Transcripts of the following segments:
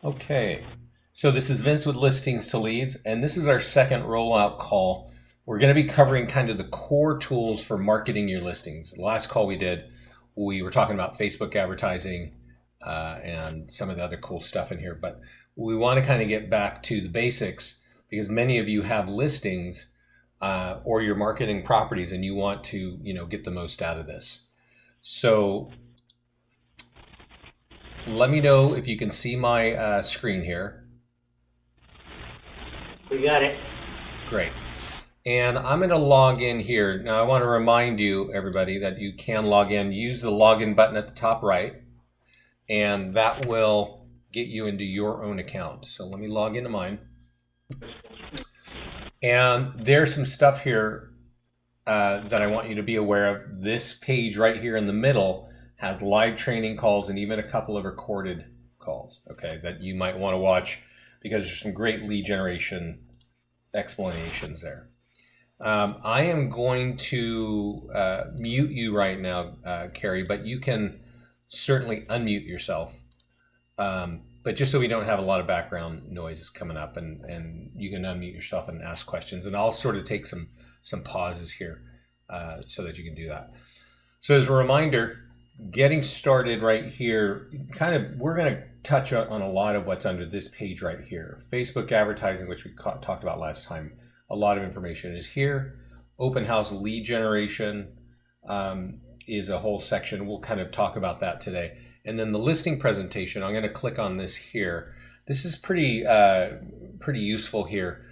Okay, so this is Vince with Listings to Leads, and this is our second rollout call. We're going to be covering kind of the core tools for marketing your listings. The last call we did, we were talking about Facebook advertising and some of the other cool stuff in here, but we want to kind of get back to the basics because many of you have listings or you're marketing properties and you want to, get the most out of this. So let me know if you can see my screen here. We got it. Great. And I'm going to log in here. Now, I want to remind you, everybody, that you can log in. Use the login button at the top right, and that will get you into your own account. So let me log into mine. And there's some stuff here that I want you to be aware of. This page right here in the middle has live training calls and even a couple of recorded calls, okay, that you might want to watch because there's some great lead generation explanations there. I am going to mute you right now, Carrie, but you can certainly unmute yourself. But just so we don't have a lot of background noises coming up, and you can unmute yourself and ask questions, and I'll sort of take some pauses here so that you can do that. So as a reminder, getting started right here, we're going to touch on a lot of what's under this page right here. Facebook advertising, which we talked about last time. A lot of information is here. Open house lead generation is a whole section. We'll kind of talk about that today. And then the listing presentation, I'm going to click on this here. This is pretty useful here.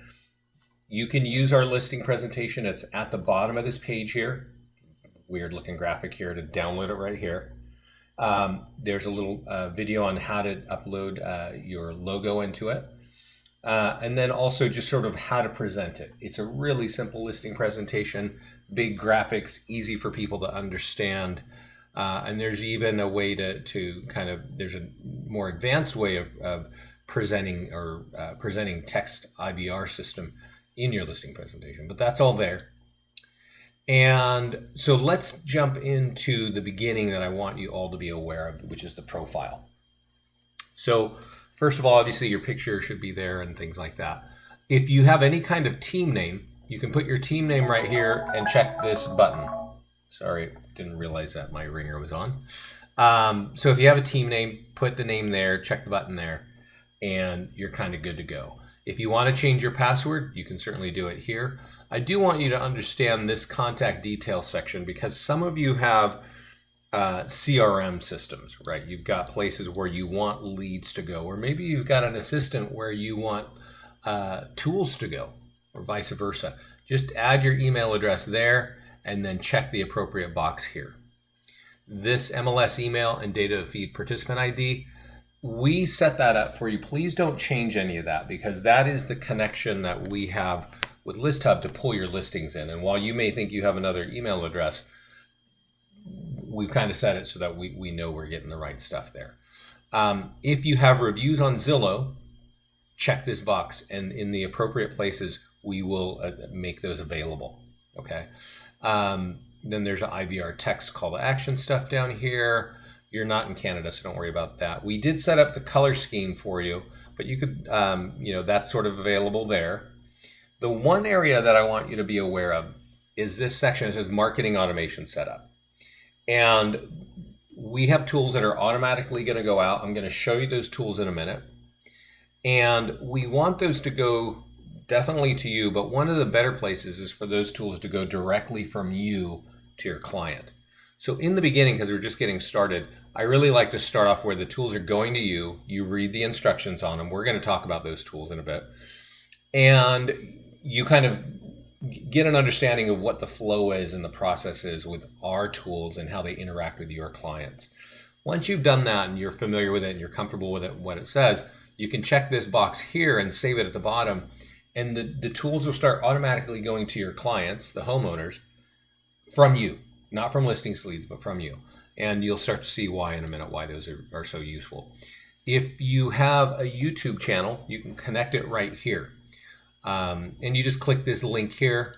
You can use our listing presentation. It's at the bottom of this page here. Weird looking graphic here to download it right here. There's a little video on how to upload your logo into it. And then also just sort of how to present it. It's a really simple listing presentation, big graphics, easy for people to understand. And there's even a way to kind of, there's a more advanced way of presenting or presenting text IVR system in your listing presentation, but that's all there. And so let's jump into the beginning that I want you all to be aware of, which is the profile. So first of all, obviously your picture should be there and things like that. If you have any kind of team name, you can put your team name right here and check this button. Sorry, didn't realize that my ringer was on. So if you have a team name, put the name there, check the button there, and you're kind of good to go. If you want to change your password, you can certainly do it here. I do want you to understand this contact details section because some of you have CRM systems, right? You've got places where you want leads to go, or maybe you've got an assistant where you want tools to go, or vice versa. Just add your email address there and then check the appropriate box here. This MLS email and data feed participant ID, we set that up for you. Please don't change any of that because that is the connection that we have with ListHub to pull your listings in. And while you may think you have another email address, we've kind of set it so that we know we're getting the right stuff there. If you have reviews on Zillow, check this box, and in the appropriate places, we will make those available. Okay. Then there's an IVR text call to action stuff down here. You're not in Canada, so don't worry about that. We did set up the color scheme for you, but you could, that's sort of available there. The one area that I want you to be aware of is this section. It says marketing automation setup. And we have tools that are automatically going to go out. I'm going to show you those tools in a minute. And we want those to go definitely to you, but one of the better places is for those tools to go directly from you to your client. So in the beginning, because we're just getting started, I really like to start off where the tools are going to you. You read the instructions on them. We're going to talk about those tools in a bit. And you kind of get an understanding of what the flow is and the process is with our tools and how they interact with your clients. Once you've done that and you're familiar with it and you're comfortable with it, what it says, you can check this box here and save it at the bottom. And the tools will start automatically going to your clients, the homeowners, from you, not from listings leads, but from you. And you'll start to see why in a minute, why those are so useful. If you have a YouTube channel, you can connect it right here. And you just click this link here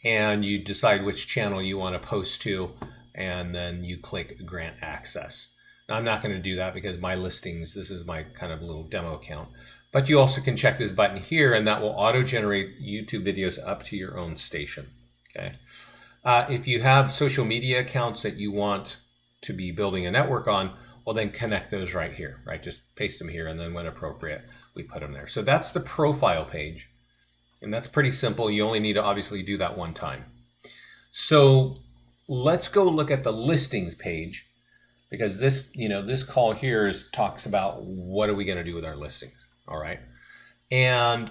and you decide which channel you want to post to, and then you click grant access. I'm not going to do that because my listings, this is my kind of little demo account. But you also can check this button here, and that will auto-generate YouTube videos up to your own station. Okay. If you have social media accounts that you want to be building a network on, well, then connect those right here, right? Just paste them here, and then when appropriate, we put them there. So that's the profile page, and that's pretty simple. You only need to obviously do that one time. So let's go look at the listings page, because this, this call here talks about what are we going to do with our listings. All right. And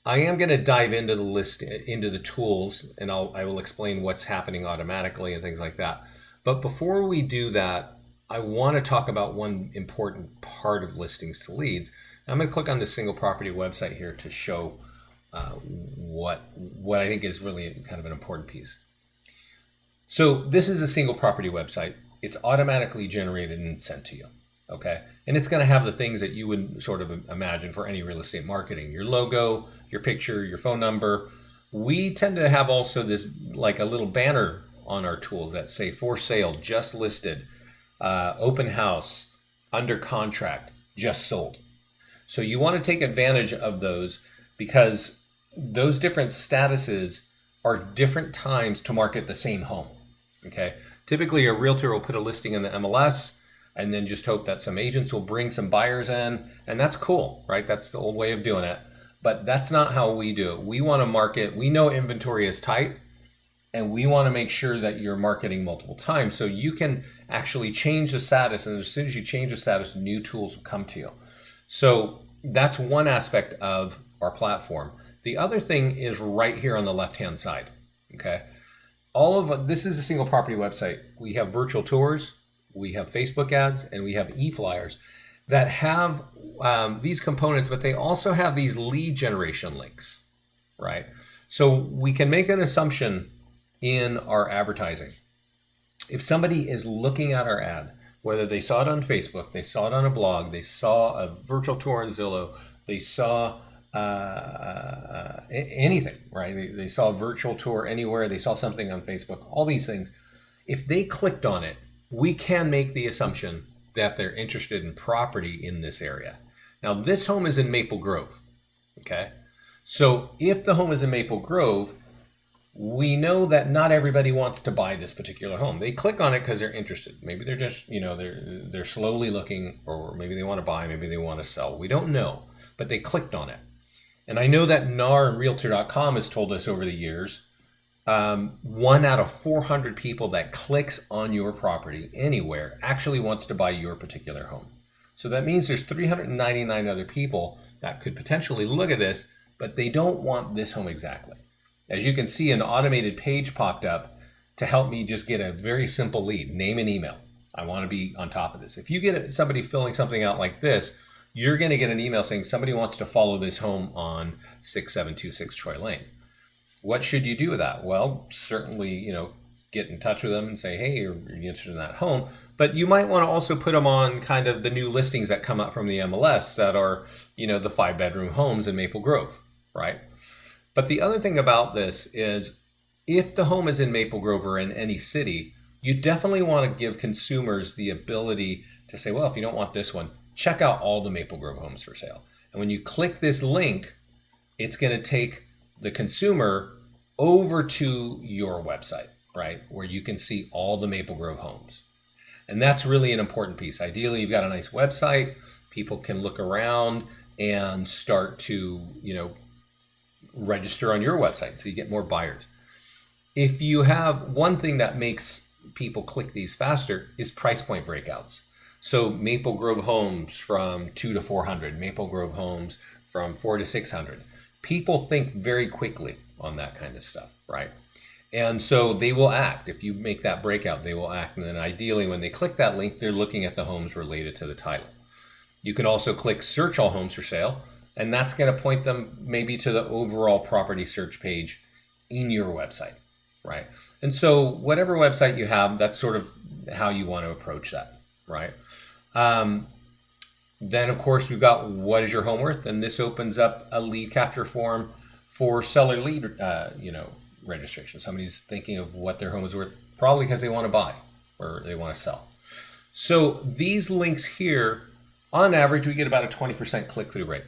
I am going to dive into the tools, and I will explain what's happening automatically and things like that. But before we do that, I want to talk about one important part of listings to leads. I'm going to click on the single property website here to show what I think is really kind of an important piece. So this is a single property website. It's automatically generated and sent to you. Okay. And it's going to have the things that you would sort of imagine for any real estate marketing: your logo, your picture, your phone number. We tend to have also this, like a little banner on our tools that say for sale, just listed, open house, under contract, just sold. So you want to take advantage of those, because those different statuses are different times to market the same home. Okay. Typically a realtor will put a listing in the MLS and then just hope that some agents will bring some buyers in, and that's cool, right? That's the old way of doing it. But that's not how we do it. We want to market. We know inventory is tight, and we want to make sure that you're marketing multiple times, so you can actually change the status. And as soon as you change the status, new tools will come to you. So that's one aspect of our platform. The other thing is right here on the left-hand side. Okay. This is a single property website. We have virtual tours, we have Facebook ads, and we have e-flyers that have these components, but they also have these lead generation links, right? So we can make an assumption in our advertising. If somebody is looking at our ad, whether they saw it on Facebook, they saw it on a blog, they saw a virtual tour on Zillow, they saw anything, right? They saw a virtual tour anywhere, they saw something on Facebook, all these things. If they clicked on it, we can make the assumption that they're interested in property in this area. Now, this home is in Maple Grove, okay? So if the home is in Maple Grove, we know that not everybody wants to buy this particular home. They click on it because they're interested. Maybe they're just, they're slowly looking, or maybe they want to buy, maybe they want to sell. We don't know, but they clicked on it. And I know that NAR and Realtor.com has told us over the years, 1 out of 400 people that clicks on your property anywhere actually wants to buy your particular home. So that means there's 399 other people that could potentially look at this, but they don't want this home exactly. As you can see, an automated page popped up to help me just get a very simple lead, name and email. I want to be on top of this. If you get somebody filling something out like this, you're going to get an email saying somebody wants to follow this home on 6726 Troy Lane. What should you do with that? Well, certainly, get in touch with them and say, hey, are you interested in that home? But you might want to also put them on kind of the new listings that come out from the MLS that are, the 5-bedroom homes in Maple Grove, right? But the other thing about this is, if the home is in Maple Grove or in any city, you definitely want to give consumers the ability to say, well, if you don't want this one, check out all the Maple Grove homes for sale. And when you click this link, it's going to take the consumer over to your website, right? Where you can see all the Maple Grove homes. And that's really an important piece. Ideally, you've got a nice website. People can look around and start to, register on your website, so you get more buyers. If you have one thing that makes people click these faster is price point breakouts. So Maple Grove homes from 2 to 400, Maple Grove homes from 4 to 600. People think very quickly on that kind of stuff, right? And so they will act. If you make that breakout, they will act. And then ideally, when they click that link, they're looking at the homes related to the title. You can also click search all homes for sale, and that's going to point them maybe to the overall property search page in your website, right? And so whatever website you have, that's sort of how you want to approach that, right? Then, of course, we've got what is your home worth? And this opens up a lead capture form for seller lead, registration. Somebody's thinking of what their home is worth, probably because they want to buy or they want to sell. So these links here, on average, we get about a 20% click-through rate.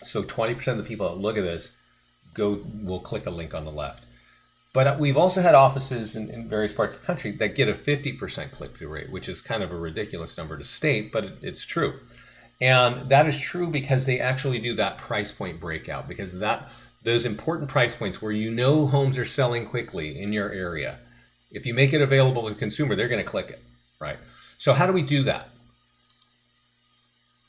So 20% of the people that look at this will click a link on the left. But we've also had offices in various parts of the country that get a 50% click-through rate, which is kind of a ridiculous number to state, but it's true. And that is true because they actually do that price point breakout, because those important price points where you know homes are selling quickly in your area, if you make it available to the consumer, they're going to click it, right? So how do we do that?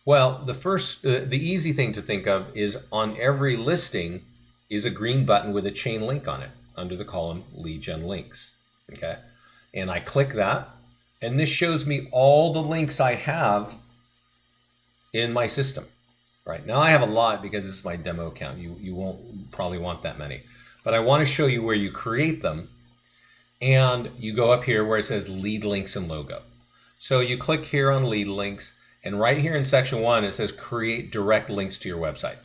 Well, the easy thing to think of is on every listing is a green button with a chain link on it under the column lead gen links, okay? And I click that, and this shows me all the links I have in my system. Right now I have a lot because this is my demo account. You won't probably want that many, but I want to show you where you create them, and you go up here where it says lead links and logo. So you click here on lead links, and right here in section 1 it says create direct links to your website.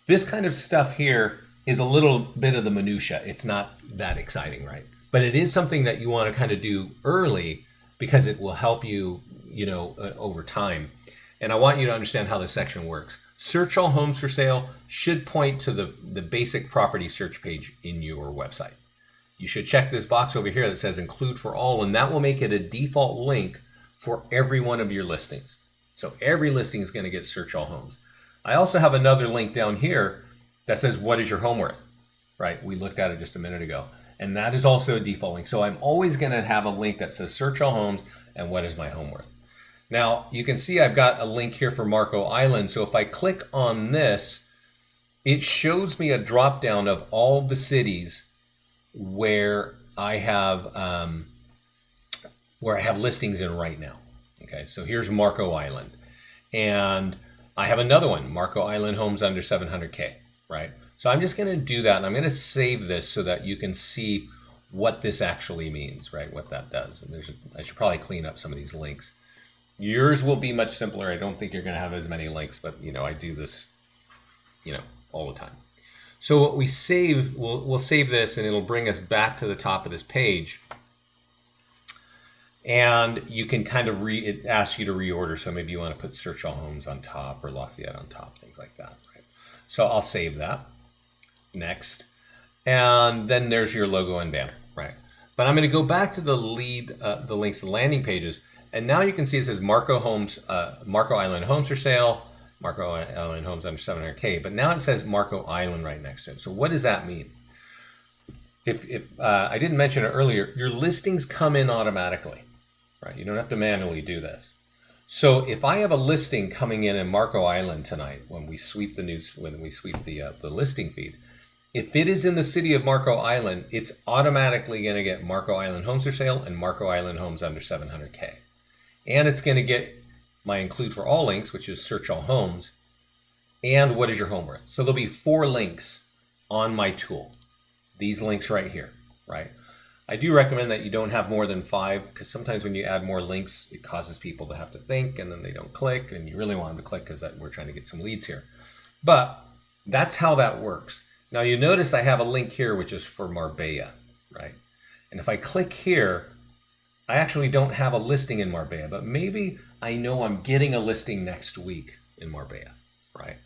This kind of stuff here is a little bit of the minutia. It's not that exciting, right? But it is something that you want to kind of do early because it will help you, over time. And I want you to understand how this section works. Search all homes for sale should point to the basic property search page in your website. You should check this box over here that says include for all, and that will make it a default link for every one of your listings. So every listing is going to get search all homes. I also have another link down here that says what is your home worth, right? We looked at it just a minute ago. And that is also a default link. So I'm always going to have a link that says search all homes and what is my home worth. Now, you can see I've got a link here for Marco Island. So if I click on this, it shows me a drop down of all the cities where I have listings in right now. Okay, so here's Marco Island. And I have another one, Marco Island homes under 700K, right? So I'm just going to do that, and I'm going to save this so that you can see what this actually means, right? What that does. And I should probably clean up some of these links. Yours will be much simpler. I don't think you're going to have as many links, but I do this, all the time. So what we save, we'll save this, and it'll bring us back to the top of this page. And you can kind of it asks you to reorder. So maybe you want to put search all homes on top or Lafayette on top, things like that, right? So I'll save that. Next. And then there's your logo and banner, right? But I'm going to go back to the links to the landing pages. And now you can see it says Marco Island homes for sale, Marco Island homes under 700K. But now it says Marco Island right next to it. So what does that mean? If I didn't mention it earlier, your listings come in automatically, right? You don't have to manually do this. So if I have a listing coming in Marco Island tonight, when we sweep the listing feed, if it is in the city of Marco Island, it's automatically going to get Marco Island homes for sale and Marco Island homes under 700K. And it's going to get my include for all links, which is search all homes, and what is your home worth. So there'll be 4 links on my tool. These links right here, right? I do recommend that you don't have more than 5, because sometimes when you add more links, it causes people to have to think, and then they don't click, and you really want them to click because we're trying to get some leads here. But that's how that works. Now you notice I have a link here, which is for Marbella, right? And if I click here, I actually don't have a listing in Marbella, but maybe I know I'm getting a listing next week in Marbella, right?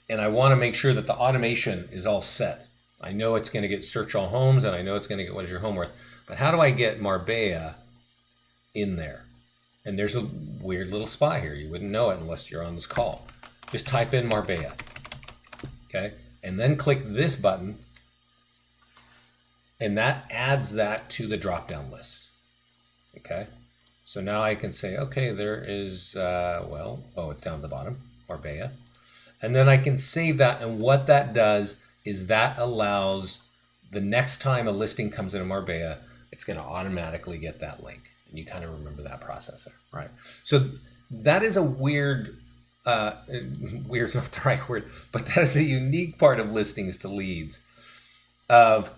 And I want to make sure that the automation is all set. I know it's going to get search all homes, and I know it's going to get what is your home worth. But how do I get Marbella in there? And there's a weird little spot here. You wouldn't know it unless you're on this call. Just type in Marbella, okay? And then click this button, and that adds that to the drop-down list, okay? So now I can say, okay, there is, it's down at the bottom, Marbella. And then I can save that, and what that does is that allows the next time a listing comes into Marbella, it's going to automatically get that link. And you kind of remember that process there, right? So that is a weird's not the right word, but that is a unique part of listings to leads.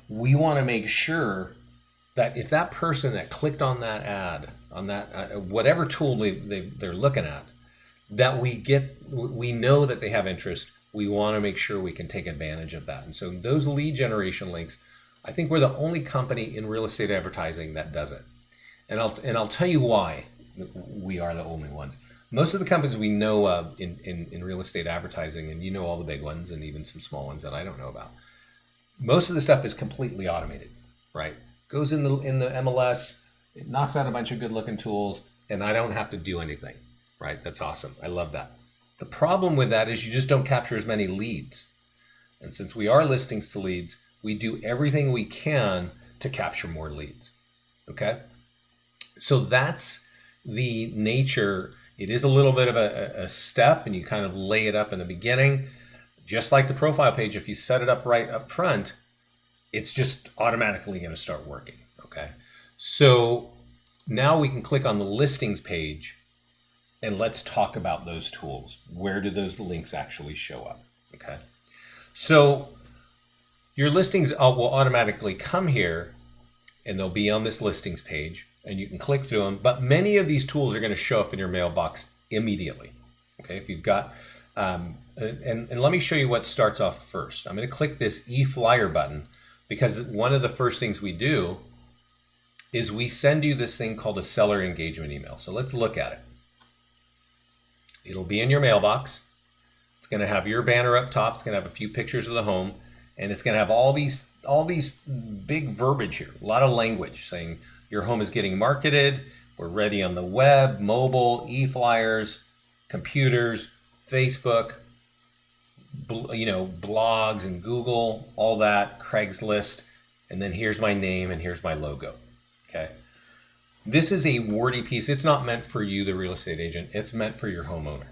We want to make sure that if that person that clicked on that ad, on that whatever tool they're looking at, that we know that they have interest. We want to make sure we can take advantage of that. And so those lead generation links, I think we're the only company in real estate advertising that does it. And I'll tell you why we are the only ones. Most of the companies we know of in real estate advertising, and you know all the big ones and even some small ones that I don't know about, most of the stuff is completely automated, right? Goes in the MLS, it knocks out a bunch of good looking tools, and I don't have to do anything, right? That's awesome. I love that. The problem with that is you just don't capture as many leads. And since we are listings to leads, we do everything we can to capture more leads. Okay? So that's the nature. It is a little bit of a step, and you kind of lay it up in the beginning. Just like the profile page, if you set it up right up front, it's just automatically going to start working. Okay? So now we can click on the listings page, and let's talk about those tools. Where do those links actually show up? Okay? So your listings will automatically come here, and they'll be on this listings page, and you can click through them. But many of these tools are going to show up in your mailbox immediately. Okay, if you've got, and let me show you what starts off first. I'm going to click this e-flyer button because one of the first things we do is we send you this thing called a seller engagement email. So let's look at it. It'll be in your mailbox. It's going to have your banner up top. It's going to have a few pictures of the home, and it's going to have all these big verbiage here, a lot of language saying your home is getting marketed. We're ready on the web, mobile, e-flyers, computers, Facebook, blogs and Google, all that, Craigslist, and then here's my name and here's my logo. Okay. This is a wordy piece. It's not meant for you, the real estate agent. It's meant for your homeowner.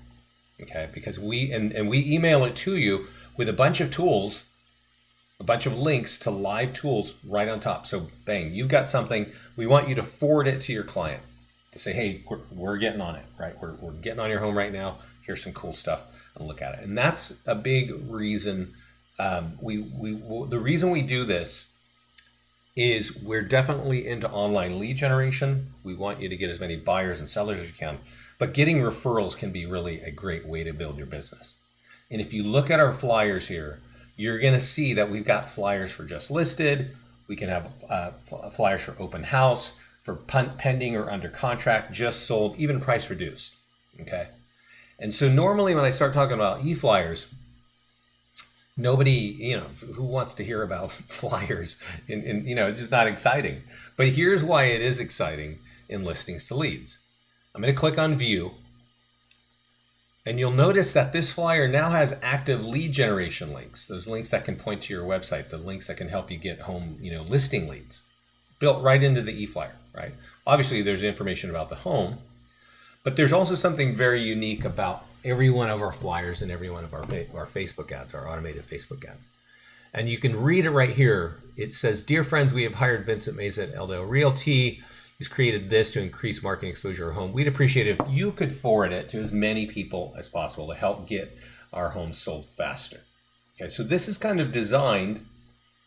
Okay, because we email it to you with a bunch of tools, a bunch of links to live tools right on top. So bang, you've got something. We want you to forward it to your client to say, hey, we're getting on it, right? We're getting on your home right now. Here's some cool stuff, and look at it. And that's a big reason. The reason we do this is we're definitely into online lead generation. We want you to get as many buyers and sellers as you can, but getting referrals can be really a great way to build your business. And if you look at our flyers here, you're going to see that we've got flyers for just listed. We can have flyers for open house, for pending or under contract, just sold, even price reduced. Okay. And so normally when I start talking about e-flyers, nobody, who wants to hear about flyers? And it's just not exciting. But here's why it is exciting in listings to leads. I'm going to click on view, and you'll notice that this flyer now has active lead generation links, those links that can point to your website, the links that can help you get home, listing leads, built right into the e-flyer, right? Obviously, there's information about the home, but there's also something very unique about every one of our flyers and every one of our Facebook ads, our automated Facebook ads. And you can read it right here. It says, dear friends, we have hired Vincent Mays at L2L Realty. He's created this to increase marketing exposure to our home. We'd appreciate it if you could forward it to as many people as possible to help get our homes sold faster. Okay, so this is kind of designed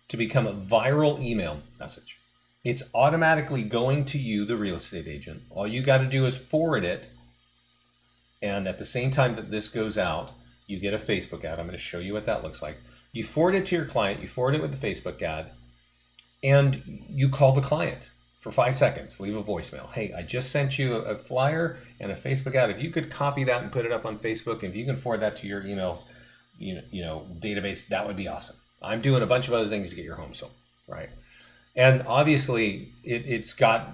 to become a viral email message. It's automatically going to you, the real estate agent. All you got to do is forward it. And at the same time that this goes out, you get a Facebook ad. I'm going to show you what that looks like. You forward it to your client. You forward it with the Facebook ad. And you call the client for 5 seconds. Leave a voicemail. Hey, I just sent you a flyer and a Facebook ad. If you could copy that and put it up on Facebook, if you can forward that to your emails, database, that would be awesome. I'm doing a bunch of other things to get your home sold, right? And obviously, it's got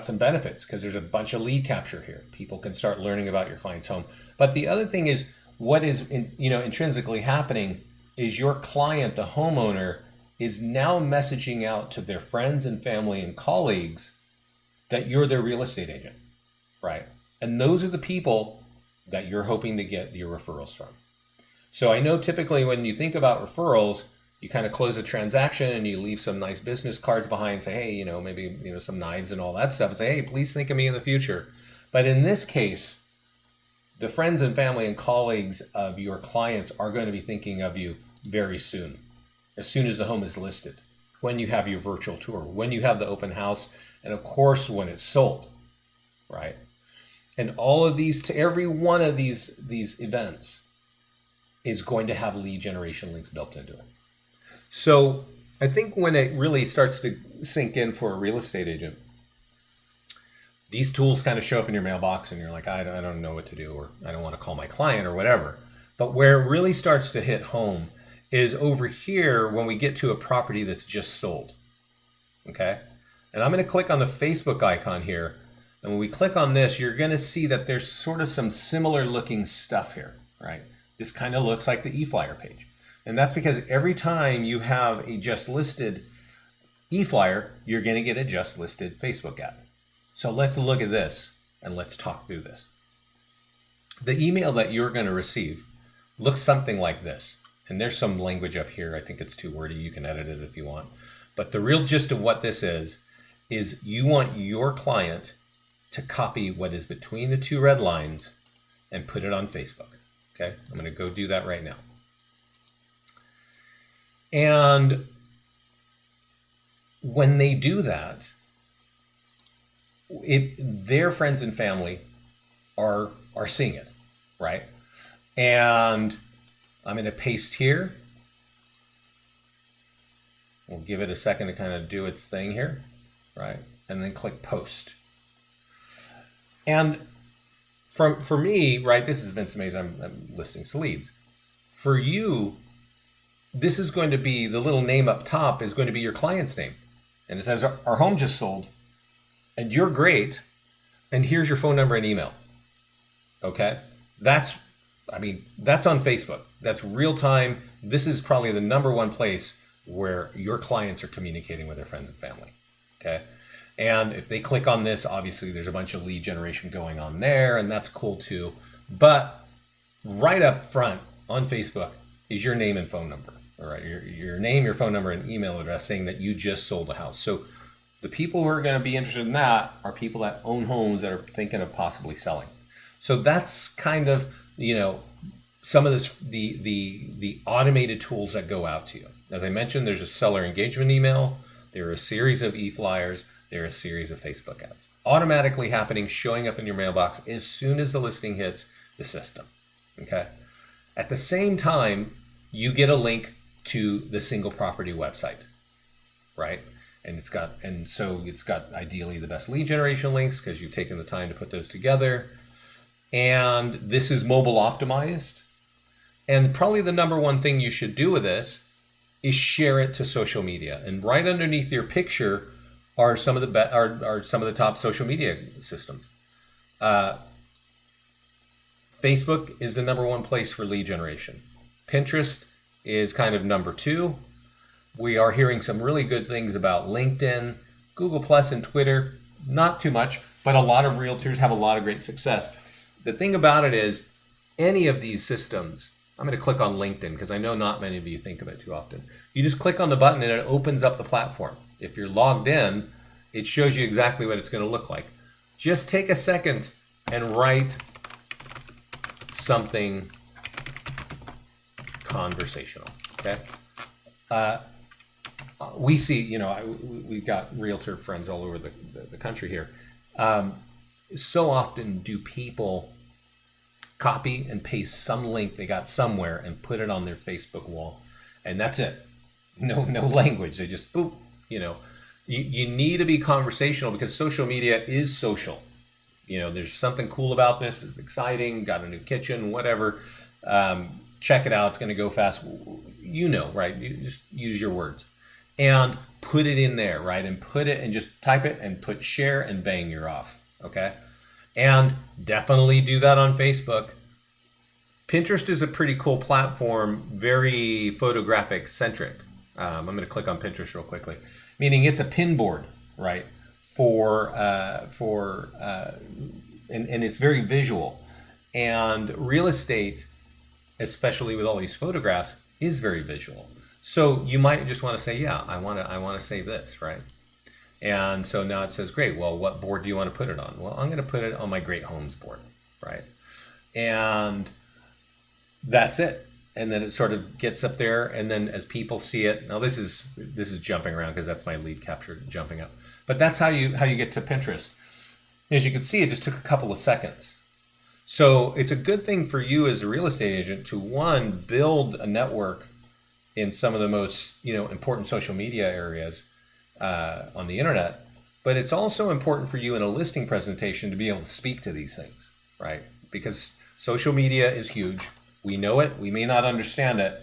some benefits because there's a bunch of lead capture here. People can start learning about your client's home. But the other thing is, what is intrinsically happening is your client, the homeowner, is now messaging out to their friends and family and colleagues that you're their real estate agent, right? And those are the people that you're hoping to get your referrals from. So I know typically when you think about referrals, you kind of close a transaction and you leave some nice business cards behind, say, hey, maybe, some knives and all that stuff, and say, hey, please think of me in the future. But in this case, the friends and family and colleagues of your clients are going to be thinking of you very soon as the home is listed, when you have your virtual tour, when you have the open house, and of course, when it's sold, right? And all of these, to every one of these events is going to have lead generation links built into it. So I think when it really starts to sink in for a real estate agent, these tools kind of show up in your mailbox and you're like, I don't know what to do, or I don't want to call my client or whatever. But where it really starts to hit home is over here when we get to a property that's just sold. Okay. And I'm going to click on the Facebook icon here. And when we click on this, you're going to see that there's sort of some similar looking stuff here, right? This kind of looks like the e-flyer page. And that's because every time you have a just listed e-flyer, you're going to get a just listed Facebook ad. So let's look at this and let's talk through this. The email that you're going to receive looks something like this. And there's some language up here. I think it's too wordy. You can edit it if you want. But the real gist of what this is you want your client to copy what is between the two red lines and put it on Facebook. Okay, I'm going to go do that right now. And when they do that, their friends and family are seeing it, right? And I'm going to paste here. We'll give it a second to kind of do its thing here, right? And then click post. And for me, right, this is Vince Mays, I'm listing leads. For you, this is going to be, the little name up top is going to be your client's name. And it says, our home just sold, and you're great, and here's your phone number and email. Okay? That's on Facebook. That's real time. This is probably the #1 place where your clients are communicating with their friends and family. Okay? And if they click on this, obviously there's a bunch of lead generation going on there, and that's cool too. But right up front on Facebook is your name and phone number. All right, your name, your phone number, and email address saying that you just sold a house. So the people who are going to be interested in that are people that own homes that are thinking of possibly selling. So that's kind of, some of this, the automated tools that go out to you. As I mentioned, there's a seller engagement email. There are a series of e-flyers. There are a series of Facebook ads. Automatically happening, showing up in your mailbox as soon as the listing hits the system. Okay. At the same time, you get a link to the single property website, right? And so it's got ideally the best lead generation links because you've taken the time to put those together. And this is mobile optimized. And probably the #1 thing you should do with this is share it to social media. And right underneath your picture are some of the top social media systems. Facebook is the #1 place for lead generation. Pinterest is kind of #2. We are hearing some really good things about LinkedIn, Google Plus, and Twitter. Not too much, but a lot of realtors have a lot of great success. The thing about it is, any of these systems, I'm going to click on LinkedIn because I know not many of you think of it too often. You just click on the button and it opens up the platform. If you're logged in, it shows you exactly what it's going to look like. Just take a second and write something conversational, okay? We see, we've got realtor friends all over the country here. So often do people copy and paste some link they got somewhere and put it on their Facebook wall, and that's it. No language. They just boop. You need to be conversational because social media is social. There's something cool about this. It's exciting. Got a new kitchen, whatever. Check it out. It's going to go fast. Right? You just use your words and put it in there, right? And put it and just type it and put share and bang, you're off. Okay. And definitely do that on Facebook. Pinterest is a pretty cool platform, very photographic centric. I'm going to click on Pinterest real quickly, meaning it's a pin board, right? And it's very visual. And real estate, especially with all these photographs, is very visual. So you might just want to say, yeah, I want to save this, right? And so now it says, great, well, what board do you want to put it on? Well, I'm going to put it on my Great Homes board, right? And that's it. And then it sort of gets up there, and then as people see it, now this is jumping around because that's my lead capture jumping up. But that's how you get to Pinterest. As you can see, it just took a couple of seconds. So it's a good thing for you as a real estate agent to, one, build a network in some of the most important social media areas on the internet, But it's also important for you in a listing presentation to be able to speak to these things, right? Because social media is huge. We know it. We may not understand it.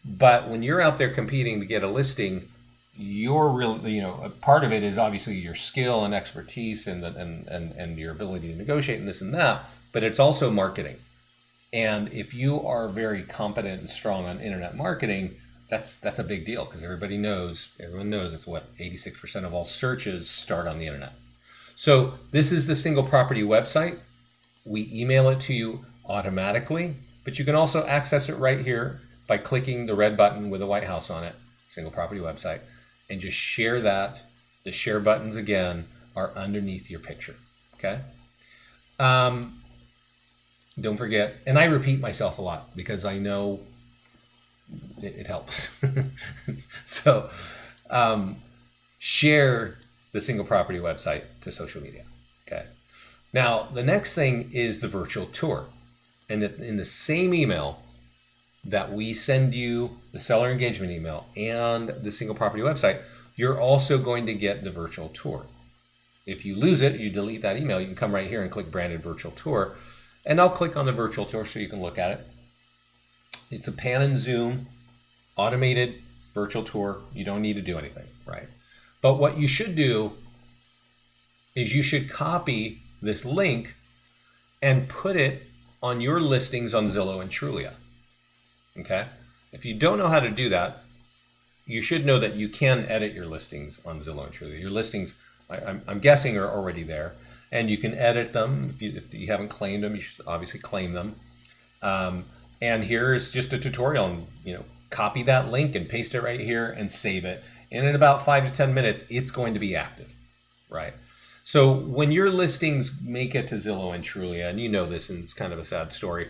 But when you're out there competing to get a listing, your real, a part of it is obviously your skill and expertise and your ability to negotiate and this and that. But it's also marketing. And if you are very competent and strong on internet marketing, that's a big deal because everyone knows it's what 86% of all searches start on the internet. So this is the single property website. We email it to you automatically, but you can also access it right here by clicking the red button with a white house on it, single property website, and just share that. The share buttons again are underneath your picture. Okay. Don't forget, and I repeat myself a lot because I know it helps. So share the single property website to social media. Okay. Now, the next thing is the virtual tour. And in the same email that we send you, the seller engagement email and the single property website, you're also going to get the virtual tour. If you lose it, you delete that email, you can come right here and click branded virtual tour. And I'll click on the virtual tour so you can look at it. It's a pan and zoom, automated virtual tour. You don't need to do anything, right? But what you should do is you should copy this link and put it on your listings on Zillow and Trulia. Okay? If you don't know how to do that, you should know that you can edit your listings on Zillow and Trulia. Your listings, I'm guessing, are already there. And you can edit them. If you haven't claimed them, you should obviously claim them. And here's just a tutorial on, copy that link and paste it right here and save it. And in about 5 to 10 minutes, it's going to be active, right? So when your listings make it to Zillow and Trulia, and you know this, and it's kind of a sad story,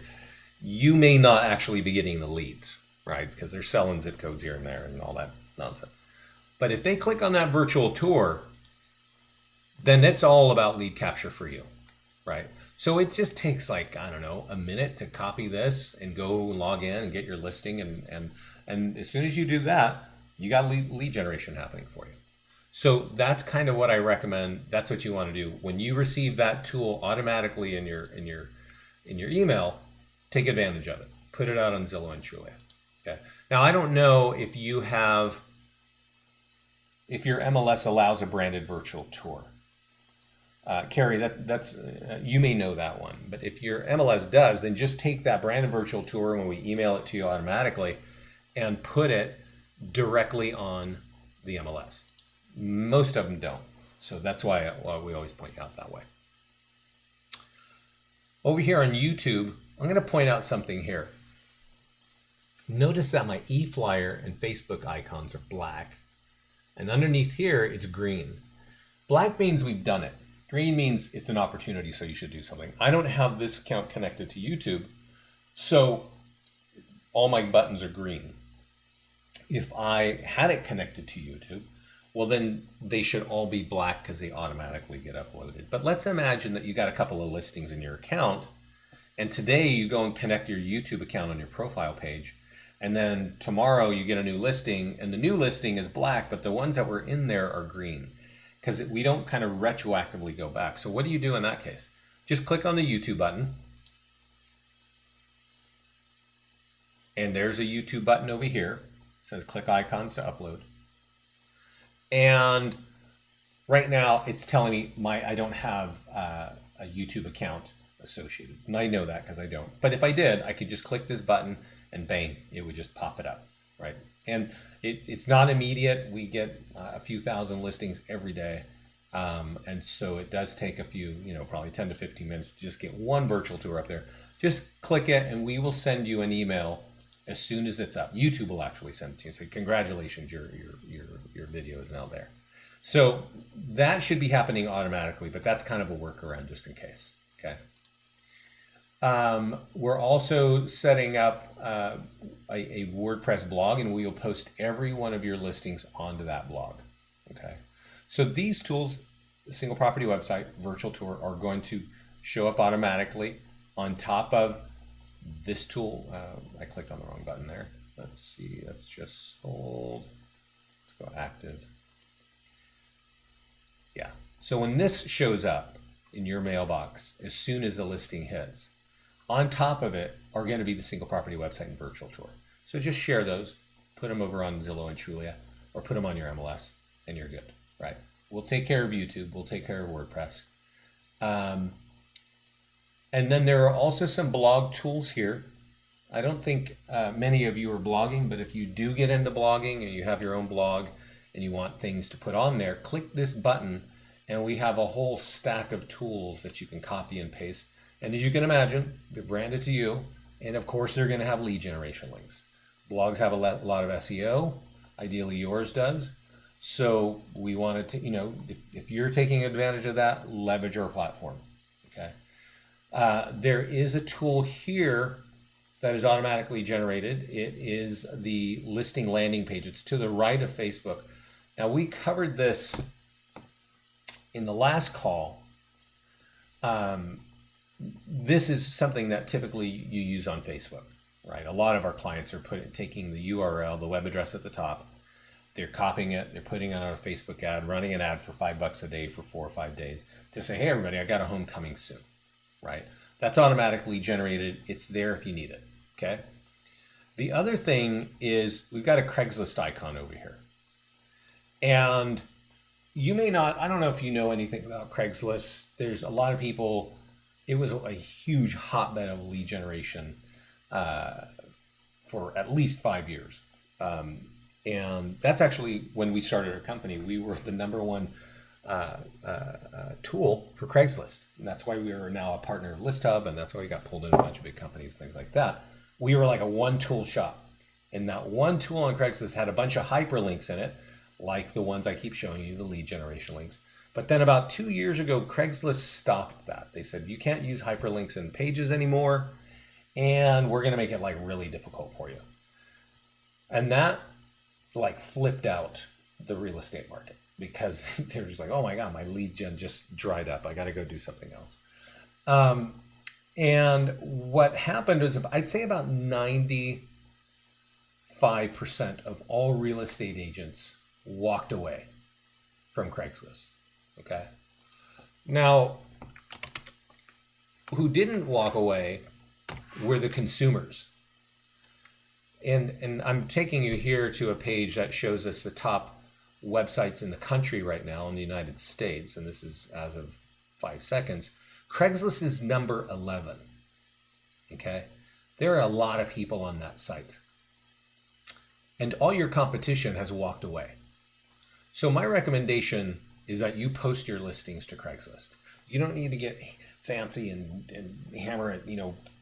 you may not actually be getting the leads, right? Because they're selling zip codes here and there and all that nonsense. But if they click on that virtual tour, then it's all about lead capture for you, right? So it just takes like, I don't know, a minute to copy this and go log in and get your listing. And as soon as you do that, you got lead generation happening for you. So that's kind of what I recommend. That's what you want to do. When you receive that tool automatically in your email, take advantage of it. Put it out on Zillow and Trulia. Okay. Now I don't know if your MLS allows a branded virtual tour. Carrie, that's you may know that one, but if your MLS does, then just take that branded virtual tour when we email it to you automatically and put it directly on the MLS. Most of them don't, so that's why we always point you out that way. Over here on YouTube, I'm going to point out something here. Notice that my eFlyer and Facebook icons are black, and underneath here it's green. Black means we've done it. Green means it's an opportunity, so you should do something. I don't have this account connected to YouTube, so all my buttons are green. If I had it connected to YouTube, well, then they should all be black because they automatically get uploaded. But let's imagine that you got a couple of listings in your account, and today you go and connect your YouTube account on your profile page, and then tomorrow you get a new listing, and the new listing is black, but the ones that were in there are green, because we don't kind of retroactively go back. So what do you do in that case? Just click on the YouTube button. And there's a YouTube button over here. It says click icons to upload. And right now it's telling me I don't have a YouTube account associated. And I know that because I don't. But if I did, I could just click this button and bang, it would just pop it up, right? And it's not immediate. We get a few thousand listings every day. And so it does take a few, probably 10 to 15 minutes to just get one virtual tour up there. Just click it and we will send you an email as soon as it's up. YouTube will actually send it to you and say, congratulations, your video is now there. So that should be happening automatically, but that's kind of a workaround just in case, okay? We're also setting up a WordPress blog, and we will post every one of your listings onto that blog. Okay, so these tools, the single property website, virtual tour, are going to show up automatically on top of this tool. I clicked on the wrong button there. Let's see, that's just sold. Let's go active. Yeah. So when this shows up in your mailbox, as soon as the listing hits, on top of it are going to be the single property website and virtual tour. So just share those, put them over on Zillow and Trulia, or put them on your MLS, and you're good, right? We'll take care of YouTube. We'll take care of WordPress. And then there are also some blog tools here. I don't think many of you are blogging, but if you do get into blogging and you have your own blog and you want things to put on there, click this button and we have a whole stack of tools that you can copy and paste. And as you can imagine, they're branded to you. And of course, they're going to have lead generation links. Blogs have a lot of SEO. Ideally, yours does. So we wanted to, if you're taking advantage of that, leverage our platform. Okay. There is a tool here that is automatically generated. It is the listing landing page. It's to the right of Facebook. Now, we covered this in the last call. This is something that typically you use on Facebook, right? A lot of our clients are taking the URL, the web address at the top. They're copying it. They're putting it on a Facebook ad, running an ad for $5 a day for 4 or 5 days to say, hey, everybody, I got a home coming soon, right? That's automatically generated. It's there if you need it, okay? The other thing is we've got a Craigslist icon over here. And you may not, I don't know if you know anything about Craigslist. There's a lot of people, it was a huge hotbed of lead generation for at least 5 years. And that's actually when we started our company. We were the #1 tool for Craigslist. And that's why we are now a partner of ListHub, and that's why we got pulled in a bunch of big companies, things like that. We were like a one-tool shop. And that one tool on Craigslist had a bunch of hyperlinks in it, like the ones I keep showing you, the lead generation links. But then about 2 years ago, Craigslist stopped that. They said, you can't use hyperlinks in pages anymore, and we're going to make it like really difficult for you. And that like flipped out the real estate market because they're just like, oh my God, my lead gen just dried up. I got to go do something else. And what happened was I'd say about 95% of all real estate agents walked away from Craigslist. Okay. Now, who didn't walk away were the consumers. And I'm taking you here to a page that shows us the top websites in the country right now in the United States. And this is as of 5 seconds. Craigslist is number 11. Okay. There are a lot of people on that site. And all your competition has walked away. So my recommendation is that you post your listings to Craigslist. You don't need to get fancy and hammer it,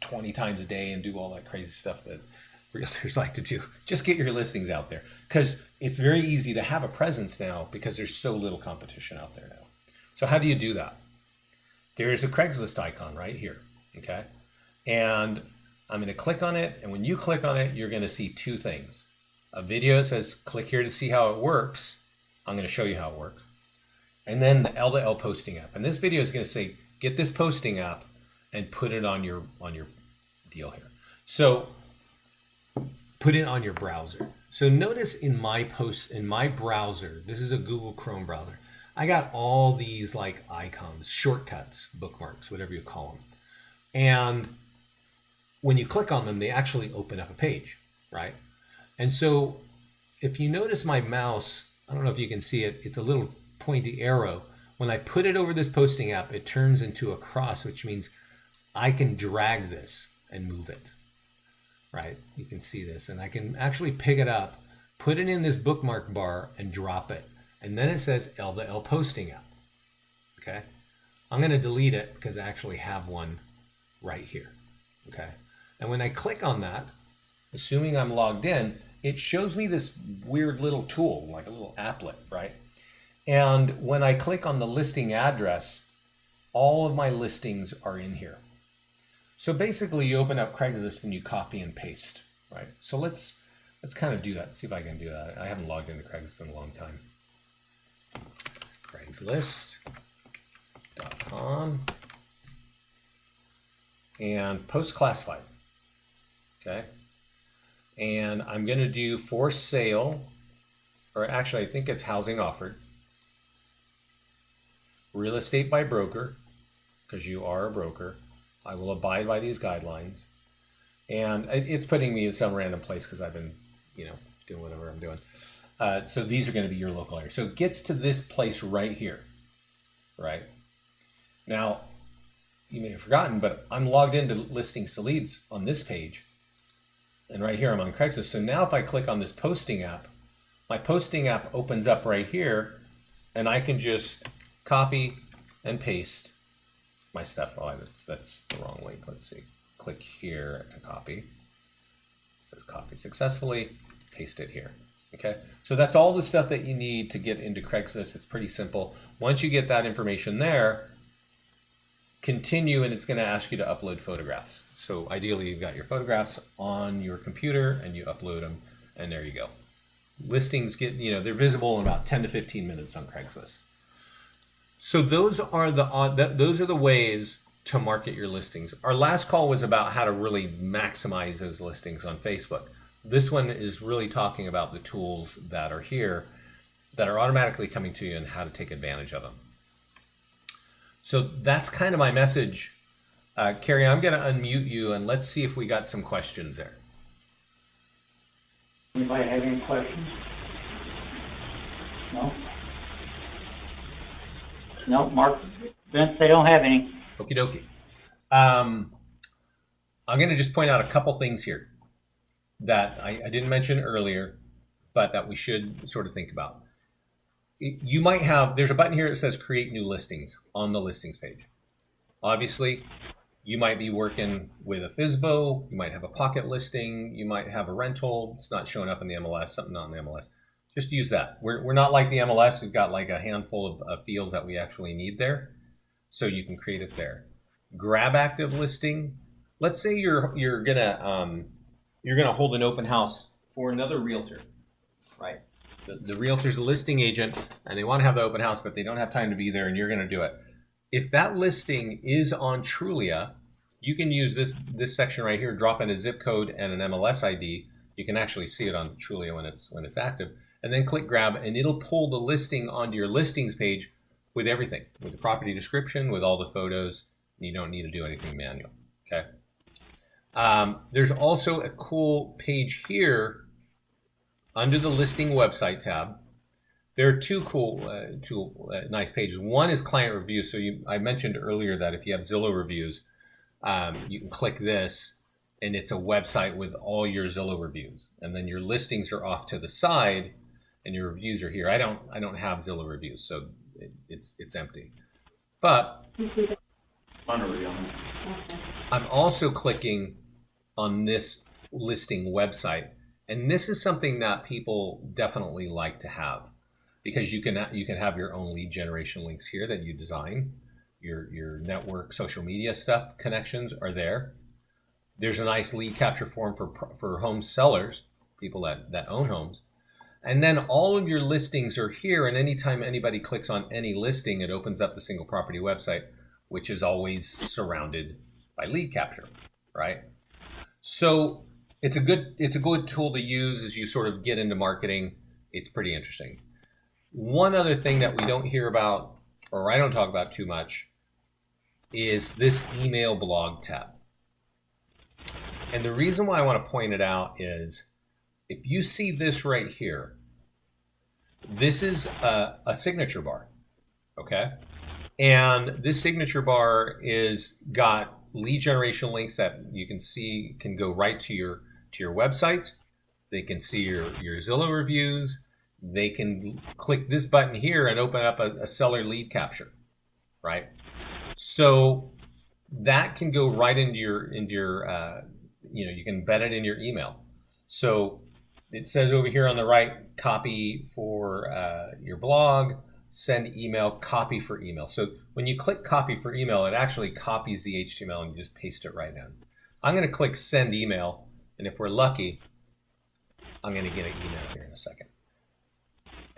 20 times a day and do all that crazy stuff that realtors like to do. Just get your listings out there because it's very easy to have a presence now because there's so little competition out there now. So how do you do that? There's a Craigslist icon right here, okay? And I'm going to click on it, and when you click on it, you're going to see two things. A video that says, click here to see how it works. I'm going to show you how it works. And then the L2L posting app. And this video is going to say, get this posting app and put it on your deal here. So put it on your browser. So notice in my browser, this is a Google Chrome browser. I got all these like icons, shortcuts, bookmarks, whatever you call them. And when you click on them, they actually open up a page, right? And so if you notice my mouse, I don't know if you can see it, it's a little pointy arrow. When I put it over this posting app, it turns into a cross, which means I can drag this and move it, right? You can see this, and I can actually pick it up, put it in this bookmark bar and drop it. And then it says L2L posting app, okay? I'm gonna delete it because I actually have one right here, okay? And when I click on that, assuming I'm logged in, it shows me this weird little tool, like a little applet, right? And when I click on the listing address, all of my listings are in here. So basically you open up Craigslist and you copy and paste, right? So let's kind of do that, see if I can do that. I haven't logged into Craigslist in a long time. Craigslist.com and post classified, okay? And I'm going to do for sale, or actually I think it's housing offered. real estate by broker, because you are a broker. I will abide by these guidelines. And it's putting me in some random place because I've been, doing whatever I'm doing. So these are going to be your local area. So it gets to this place right here, right? Now, you may have forgotten, but I'm logged into listings to leads on this page. And right here, I'm on Craigslist. So now if I click on this posting app, my posting app opens up right here, and I can just copy and paste my stuff. Oh, that's the wrong link. Let's see. Click here to copy. It says copied successfully. Paste it here. Okay. So that's all the stuff that you need to get into Craigslist. It's pretty simple. Once you get that information there, continue, and it's going to ask you to upload photographs. So ideally, you've got your photographs on your computer and you upload them, and there you go. Listings get, they're visible in about 10 to 15 minutes on Craigslist. So those are the ways to market your listings. Our last call was about how to really maximize those listings on Facebook. This one is really talking about the tools that are here that are automatically coming to you and how to take advantage of them. So that's kind of my message. Carrie, I'm going to unmute you and let's see if we got some questions there. Anybody have any questions? No? No, Mark, Vince, they don't have any. Okie dokie. I'm going to just point out a couple things here that I didn't mention earlier, but that we should sort of think about. You might have, there's a button here that says create new listings on the listings page. Obviously, you might be working with a FSBO, you might have a pocket listing, you might have a rental, it's not showing up in the MLS, something not in the MLS. Just use that. We're not like the MLS, we've got like a handful of fields that we actually need there. So you can create it there. Grab active listing. Let's say you're gonna hold an open house for another realtor, right? The realtor's a listing agent and they want to have the open house, but they don't have time to be there, and you're going to do it. If that listing is on Trulia, you can use this section right here, drop in a zip code and an MLS ID. You can actually see it on Trulia when it's active, and then click grab, and it'll pull the listing onto your listings page with everything, with the property description, with all the photos. You don't need to do anything manual. Okay. There's also a cool page here under the listing website tab. There are two nice pages. One is client reviews. So I mentioned earlier that if you have Zillow reviews, you can click this, and it's a website with all your Zillow reviews. And then your listings are off to the side, and your reviews are here. I don't have Zillow reviews, so it's empty. But I'm also clicking on this listing website. And this is something that people definitely like to have, because you can have your own lead generation links here that you design. Your network, social media stuff, connections are there. There's a nice lead capture form for home sellers, people that own homes. And then all of your listings are here, and anytime anybody clicks on any listing, it opens up the single property website, which is always surrounded by lead capture, right? So it's a good tool to use as you sort of get into marketing. It's pretty interesting. One other thing that we don't hear about, or I don't talk about too much, is this email blog tab. And the reason why I want to point it out is, if you see this right here, this is a signature bar, okay? And this signature bar is got lead generation links that you can see can go right to your website. They can see your Zillow reviews. They can click this button here and open up a seller lead capture, right? So that can go right into your you can embed it in your email. So it says over here on the right, copy for your blog, send email, copy for email. So when you click copy for email, it actually copies the HTML and you just paste it right in. I'm going to click send email, and if we're lucky, I'm going to get an email here in a second.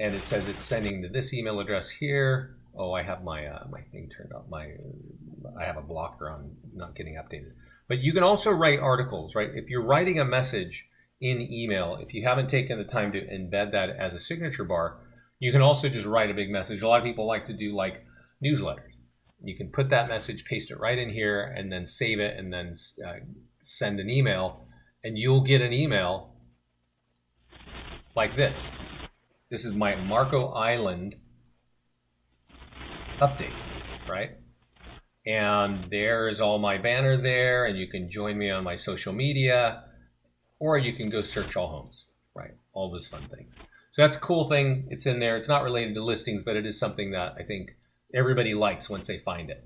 And it says it's sending to this email address here. Oh, I have my my thing turned off. I have a blocker on not getting updated. But you can also write articles, right? If you're writing a message in email, if you haven't taken the time to embed that as a signature bar, you can also just write a big message. A lot of people like to do like newsletters. You can put that message, paste it right in here, and then save it, and then send an email, and you'll get an email like this. This is my Marco Island update, right? And there's all my banner there, and you can join me on my social media, or you can go search all homes, right? All those fun things. So that's a cool thing. It's in there. It's not related to listings, but it is something that I think everybody likes once they find it.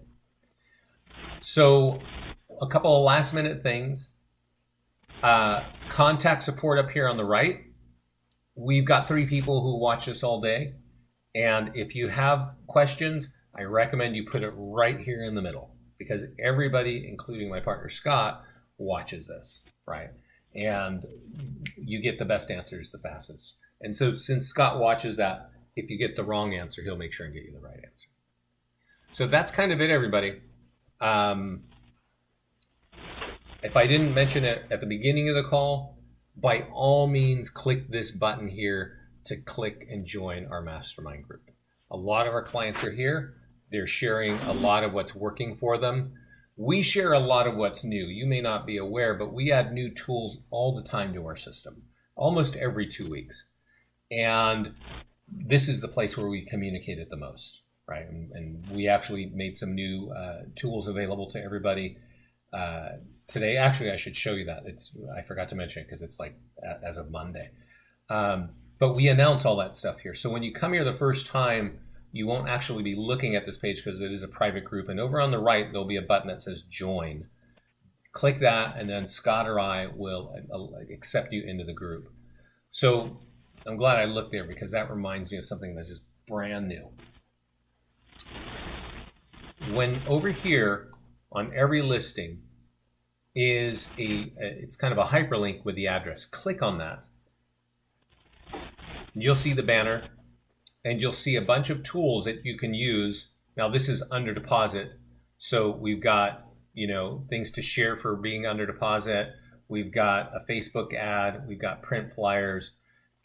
So a couple of last minute things. Contact support up here on the right. We've got 3 people who watch us all day. And if you have questions, I recommend you put it right here in the middle, because everybody, including my partner Scott, watches this, right? And you get the best answers the fastest. And so since Scott watches that, if you get the wrong answer, he'll make sure and get you the right answer. So that's kind of it, everybody. If I didn't mention it at the beginning of the call, by all means, click this button here to click and join our mastermind group. A lot of our clients are here. They're sharing a lot of what's working for them. We share a lot of what's new. You may not be aware, but we add new tools all the time to our system, almost every 2 weeks. And this is the place where we communicate it the most, right? And we actually made some new tools available to everybody today. Actually, I should show you that. I forgot to mention it because it's like as of Monday. But we announce all that stuff here. So when you come here the first time, you won't actually be looking at this page because it is a private group. And over on the right, there'll be a button that says join. Click that, and then Scott or I will accept you into the group. So I'm glad I looked there, because that reminds me of something that's just brand new. When over here on every listing is it's kind of a hyperlink with the address. Click on that. You'll see the banner, and you'll see a bunch of tools that you can use. Now this is under deposit, so we've got things to share for being under deposit. We've got a Facebook ad. We've got print flyers,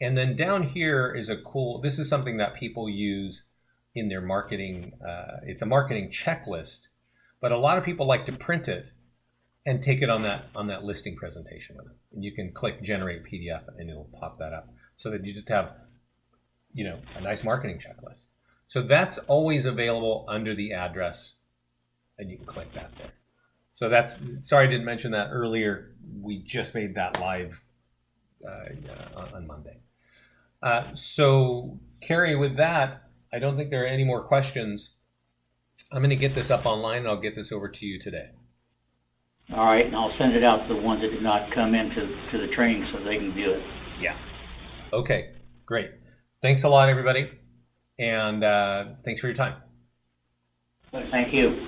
and then down here is this is something that people use in their marketing. It's a marketing checklist, but a lot of people like to print it and take it on that listing presentation with it. And you can click generate PDF, and it'll pop that up, so that you just have a nice marketing checklist. So that's always available under the address, and you can click that there. So sorry I didn't mention that earlier. We just made that live on Monday. So Carrie, with that, I don't think there are any more questions. I'm going to get this up online, and I'll get this over to you today. All right, and I'll send it out to the ones that did not come into the training so they can view it. Yeah. Okay, great. Thanks a lot, everybody, and thanks for your time. Thank you.